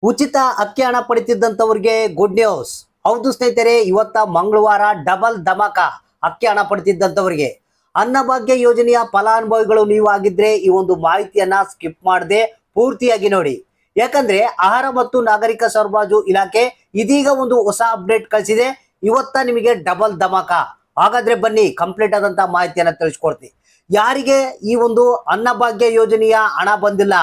ಉಚಿತ ಅಕ್ಕಿ ಹಣ ಪಡಿತಿದ್ದಂತವರಿಗೆ ಗುಡ್ ನ್ಯೂಸ್. ಹೌದು ಸ್ನೇಹಿತರೆ, ಇವತ್ತ ಮಂಗಳವಾರ ಡಬಲ್ ಧಮಾಕ ಅಕ್ಕಿ ಹಣ ಪಡಿತಿದ್ದಂತವರಿಗೆ. ಅನ್ನಭಾಗ್ಯ ಯೋಜನೆಯ ಫಲಾನುಭವಿಗಳು ನೀವು ಆಗಿದ್ರೆ ಈ ಒಂದು ಮಾಹಿತಿಯನ್ನ ಸ್ಕಿಪ್ ಮಾಡದೆ ಪೂರ್ತಿಯಾಗಿ ನೋಡಿ. ಯಾಕಂದ್ರೆ ಆಹಾರ ಮತ್ತು ನಾಗರಿಕ ಸರಬರಾಜು ಇಲಾಖೆ ಇದೀಗ ಒಂದು ಹೊಸ ಅಪ್ಡೇಟ್ ಕಳಿಸಿದೆ. ಇವತ್ತ ನಿಮಗೆ ಡಬಲ್ ಧಮಾಕ. ಹಾಗಾದ್ರೆ ಬನ್ನಿ ಕಂಪ್ಲೀಟ್ ಆದಂತ ಮಾಹಿತಿಯನ್ನ ತಿಳಿಸ್ಕೊಡ್ತೀನಿ. ಯಾರಿಗೆ ಈ ಒಂದು ಅನ್ನಭಾಗ್ಯ ಯೋಜನೆಯ ಹಣ ಬಂದಿಲ್ಲ,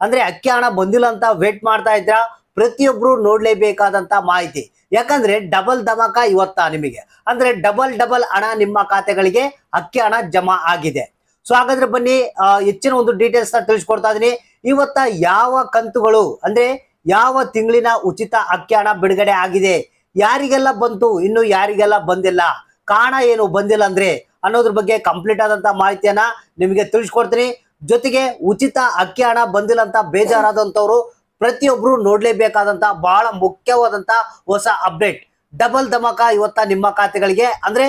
ಅಂದ್ರೆ ಅಕ್ಕಿ ಹಣ ಬಂದಿಲ್ಲ ಅಂತ ವೇಟ್ ಮಾಡ್ತಾ ಇದ್ರ, ಪ್ರತಿಯೊಬ್ರು ನೋಡ್ಲೇಬೇಕಾದಂತ ಮಾಹಿತಿ. ಯಾಕಂದ್ರೆ ಡಬಲ್ ಧಮಾಕ ಇವತ್ತ ನಿಮಗೆ, ಅಂದ್ರೆ ಡಬಲ್ ಹಣ ನಿಮ್ಮ ಖಾತೆಗಳಿಗೆ ಅಕ್ಕಿ ಹಣ ಜಮಾ ಆಗಿದೆ. ಸೊ ಹಾಗಾದ್ರೆ ಬನ್ನಿ ಹೆಚ್ಚಿನ ಒಂದು ಡೀಟೇಲ್ಸ್ ನ ತಿಳಿಸ್ಕೊಡ್ತಾ ಇದೀನಿ. ಇವತ್ತ ಯಾವ ಕಂತುಗಳು, ಅಂದ್ರೆ ಯಾವ ತಿಂಗಳಿನ ಉಚಿತ ಅಕ್ಕಿ ಹಣ ಬಿಡುಗಡೆ ಆಗಿದೆ, ಯಾರಿಗೆಲ್ಲ ಬಂತು, ಇನ್ನು ಯಾರಿಗೆಲ್ಲ ಬಂದಿಲ್ಲ, ಕಾರಣ ಏನು ಬಂದಿಲ್ಲ ಅಂದ್ರೆ ಅನ್ನೋದ್ರ ಬಗ್ಗೆ ಕಂಪ್ಲೀಟ್ ಆದಂತ ಮಾಹಿತಿಯನ್ನ ನಿಮಗೆ ತಿಳಿಸ್ಕೊಡ್ತೀನಿ. ಜೊತೆಗೆ ಉಚಿತ ಅಕ್ಕಿ ಹಣ ಬಂದಿಲ್ಲ ಅಂತ ಬೇಜಾರಾದಂತವ್ರು ಪ್ರತಿಯೊಬ್ರು ನೋಡ್ಲೇಬೇಕಾದಂತ ಬಹಳ ಮುಖ್ಯವಾದಂತ ಹೊಸ ಅಪ್ಡೇಟ್ ಡಬಲ್ ಧಮಾಕ ಇವತ್ತ ನಿಮ್ಮ ಖಾತೆಗಳಿಗೆ. ಅಂದ್ರೆ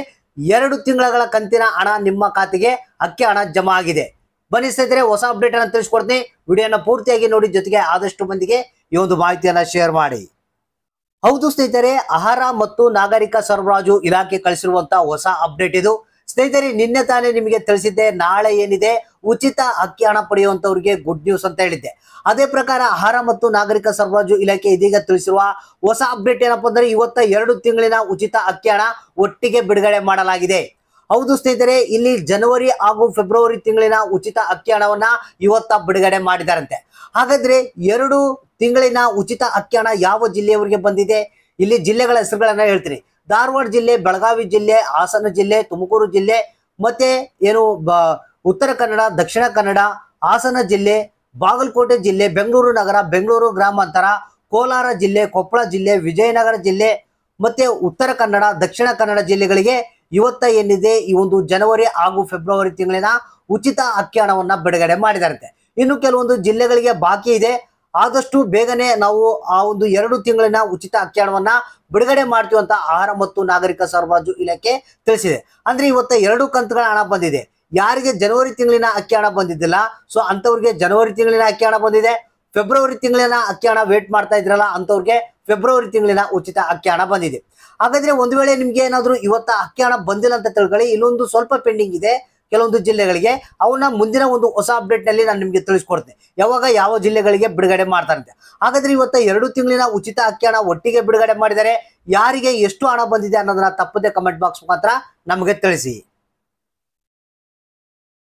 2 ತಿಂಗಳ ಕಂತಿನ ಹಣ ನಿಮ್ಮ ಖಾತೆಗೆ ಅಕ್ಕಿ ಹಣ ಜಮಾ ಆಗಿದೆ. ಬನ್ನಿ ಸ್ನೇಹಿತರೆ, ಹೊಸ ಅಪ್ಡೇಟ್ ಅನ್ನು ತಿಳಿಸ್ಕೊಡ್ತೀನಿ. ವಿಡಿಯೋನ ಪೂರ್ತಿಯಾಗಿ ನೋಡಿ, ಜೊತೆಗೆ ಆದಷ್ಟು ಮಂದಿಗೆ ಈ ಒಂದು ಮಾಹಿತಿಯನ್ನ ಶೇರ್ ಮಾಡಿ. ಹೌದು ಸ್ನೇಹಿತರೆ, ಆಹಾರ ಮತ್ತು ನಾಗರಿಕ ಸರಬರಾಜು ಇಲಾಖೆ ಕಳಿಸಿರುವಂತಹ ಹೊಸ ಅಪ್ಡೇಟ್ ಇದು. ಸ್ನೇಹಿತರೆ, ನಿನ್ನೆ ತಾನೇ ನಿಮಗೆ ತಿಳಿಸಿದ್ದೆ, ನಾಳೆ ಏನಿದೆ ಉಚಿತ ಅಕ್ಕಿ ಹಣ ಪಡೆಯುವಂತವ್ರಿಗೆ ಗುಡ್ ನ್ಯೂಸ್ ಅಂತ ಹೇಳಿದ್ದೆ. ಅದೇ ಪ್ರಕಾರ ಆಹಾರ ಮತ್ತು ನಾಗರಿಕ ಸರಬರಾಜು ಇಲಾಖೆ ಇದೀಗ ತಿಳಿಸಿರುವ ಹೊಸ ಅಪ್ಡೇಟ್ ಏನಪ್ಪಾ ಅಂದ್ರೆ, ಇವತ್ತ 2 ತಿಂಗಳಿನ ಉಚಿತ ಅಕ್ಕಿ ಹಣ ಒಟ್ಟಿಗೆ ಬಿಡುಗಡೆ ಮಾಡಲಾಗಿದೆ. ಹೌದು ಸ್ನೇಹಿತರೆ, ಇಲ್ಲಿ ಜನವರಿ ಹಾಗೂ ಫೆಬ್ರವರಿ ತಿಂಗಳಿನ ಉಚಿತ ಅಕ್ಕಿ ಹಣವನ್ನ ಇವತ್ತ ಬಿಡುಗಡೆ ಮಾಡಿದಾರಂತೆ. ಹಾಗಾದ್ರೆ 2 ತಿಂಗಳಿನ ಉಚಿತ ಅಕ್ಕಿ ಹಣ ಯಾವ ಜಿಲ್ಲೆಯವರಿಗೆ ಬಂದಿದೆ? ಇಲ್ಲಿ ಜಿಲ್ಲೆಗಳ ಹೆಸರುಗಳನ್ನ ಹೇಳ್ತೀನಿ. ಧಾರವಾಡ ಜಿಲ್ಲೆ, ಬೆಳಗಾವಿ ಜಿಲ್ಲೆ, ಹಾಸನ ಜಿಲ್ಲೆ, ತುಮಕೂರು ಜಿಲ್ಲೆ, ಮತ್ತೆ ಏನು ಉತ್ತರ ಕನ್ನಡ, ದಕ್ಷಿಣ ಕನ್ನಡ, ಹಾಸನ ಜಿಲ್ಲೆ, ಬಾಗಲಕೋಟೆ ಜಿಲ್ಲೆ, ಬೆಂಗಳೂರು ನಗರ, ಬೆಂಗಳೂರು ಗ್ರಾಮಾಂತರ, ಕೋಲಾರ ಜಿಲ್ಲೆ, ಕೊಪ್ಪಳ ಜಿಲ್ಲೆ, ವಿಜಯನಗರ ಜಿಲ್ಲೆ, ಮತ್ತೆ ಉತ್ತರ ಕನ್ನಡ, ದಕ್ಷಿಣ ಕನ್ನಡ ಜಿಲ್ಲೆಗಳಿಗೆ ಇವತ್ತ ಏನಿದೆ ಈ ಒಂದು ಜನವರಿ ಹಾಗೂ ಫೆಬ್ರವರಿ ತಿಂಗಳಿನ ಉಚಿತ ಅಕ್ಕಿ ಹಣವನ್ನ ಬಿಡುಗಡೆ ಮಾಡಿದಾರಂತೆ. ಇನ್ನು ಕೆಲವೊಂದು ಜಿಲ್ಲೆಗಳಿಗೆ ಬಾಕಿ ಇದೆ. ಆದಷ್ಟು ಬೇಗನೆ ನಾವು ಆ ಒಂದು 2 ತಿಂಗಳಿನ ಉಚಿತ ಅಕ್ಕಿ ಹಣವನ್ನ ಬಿಡುಗಡೆ ಮಾಡ್ತೀವಿ ಅಂತ ಆಹಾರ ಮತ್ತು ನಾಗರಿಕ ಸರಬರಾಜು ಇಲಾಖೆ ತಿಳಿಸಿದೆ. ಅಂದ್ರೆ ಇವತ್ತ 2 ಕಂತುಗಳ ಹಣ ಬಂದಿದೆ. ಯಾರಿಗೆ ಜನವರಿ ತಿಂಗಳಿನ ಅಕ್ಕಿ ಹಣ ಬಂದಿದ್ದಿಲ್ಲ, ಸೊ ಅಂತವ್ರಿಗೆ ಜನವರಿ ತಿಂಗಳಿನ ಅಕ್ಕಿ ಹಣ ಬಂದಿದೆ. ಫೆಬ್ರವರಿ ತಿಂಗಳಿನ ಅಕ್ಕಿ ಹಣ ವೇಟ್ ಮಾಡ್ತಾ ಇದ್ರಲ್ಲ ಅಂತವ್ರಿಗೆ ಫೆಬ್ರವರಿ ತಿಂಗಳಿನ ಉಚಿತ ಅಕ್ಕಿ ಹಣ ಬಂದಿದೆ. ಹಾಗಾದ್ರೆ ಒಂದು ವೇಳೆ ನಿಮ್ಗೆ ಏನಾದ್ರು ಇವತ್ತ ಅಕ್ಕಿ ಹಣ ಬಂದಿಲ್ಲ ಅಂತ ತಿಳ್ಕೊಳ್ಳಿ, ಇಲ್ಲೊಂದು ಸ್ವಲ್ಪ ಪೆಂಡಿಂಗ್ ಇದೆ ಕೆಲವೊಂದು ಜಿಲ್ಲೆಗಳಿಗೆ. ಅವನ್ನ ಮುಂದಿನ ಒಂದು ಹೊಸ ಅಪ್ಡೇಟ್ ನಲ್ಲಿ ನಾನು ನಿಮ್ಗೆ ತಿಳಿಸ್ಕೊಡ್ತೇನೆ, ಯಾವಾಗ ಯಾವ ಜಿಲ್ಲೆಗಳಿಗೆ ಬಿಡುಗಡೆ ಮಾಡ್ತಾರಂತೆ. ಹಾಗಾದ್ರೆ ಇವತ್ತ 2 ತಿಂಗಳಿನ ಉಚಿತ ಅಕ್ಕಿ ಹಣ ಒಟ್ಟಿಗೆ ಬಿಡುಗಡೆ ಮಾಡಿದರೆ ಯಾರಿಗೆ ಎಷ್ಟು ಹಣ ಬಂದಿದೆ ಅನ್ನೋದನ್ನ ತಪ್ಪದೆ ಕಮೆಂಟ್ ಬಾಕ್ಸ್ ಮುಖಾಂತರ ನಮಗೆ ತಿಳಿಸಿ.